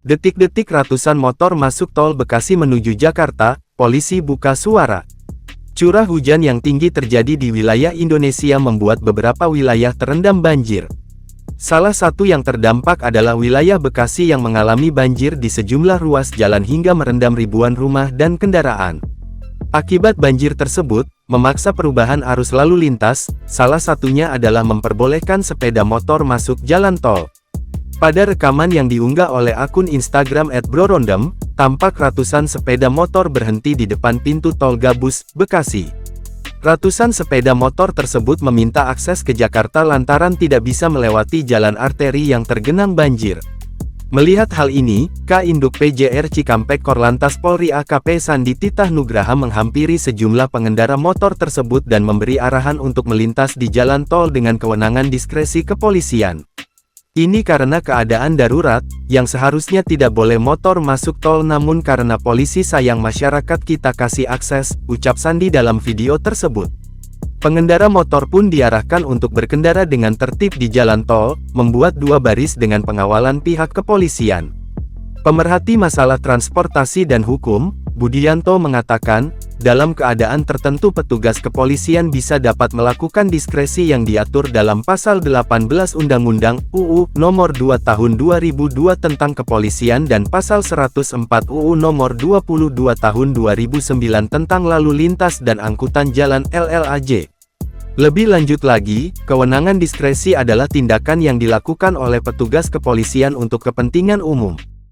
Detik-detik ratusan motor masuk tol Bekasi menuju Jakarta, polisi buka suara. Curah hujan yang tinggi terjadi di wilayah Indonesia membuat beberapa wilayah terendam banjir. Salah satu yang terdampak adalah wilayah Bekasi yang mengalami banjir di sejumlah ruas jalan hingga merendam ribuan rumah dan kendaraan. Akibat banjir tersebut, memaksa perubahan arus lalu lintas, salah satunya adalah memperbolehkan sepeda motor masuk jalan tol. Pada rekaman yang diunggah oleh akun Instagram @brorondem, tampak ratusan sepeda motor berhenti di depan pintu tol Gabus, Bekasi. Ratusan sepeda motor tersebut meminta akses ke Jakarta lantaran tidak bisa melewati jalan arteri yang tergenang banjir. Melihat hal ini, Ka-Induk PJR Cikampek Korlantas Polri AKP Sandi Titah Nugraha menghampiri sejumlah pengendara motor tersebut dan memberi arahan untuk melintas di jalan tol dengan kewenangan diskresi kepolisian. Ini karena keadaan darurat, yang seharusnya tidak boleh motor masuk tol namun karena polisi sayang masyarakat kita kasih akses, ucap Sandi dalam video tersebut. Pengendara motor pun diarahkan untuk berkendara dengan tertib di jalan tol, membuat dua baris dengan pengawalan pihak kepolisian. Pemerhati masalah transportasi dan hukum, Budianto mengatakan, dalam keadaan tertentu petugas kepolisian bisa dapat melakukan diskresi yang diatur dalam Pasal 18 Undang-Undang UU Nomor 2 Tahun 2002 tentang Kepolisian dan Pasal 104 UU Nomor 22 Tahun 2009 tentang Lalu Lintas dan Angkutan Jalan (LLAJ). Lebih lanjut lagi, kewenangan diskresi adalah tindakan yang dilakukan oleh petugas kepolisian untuk kepentingan umum.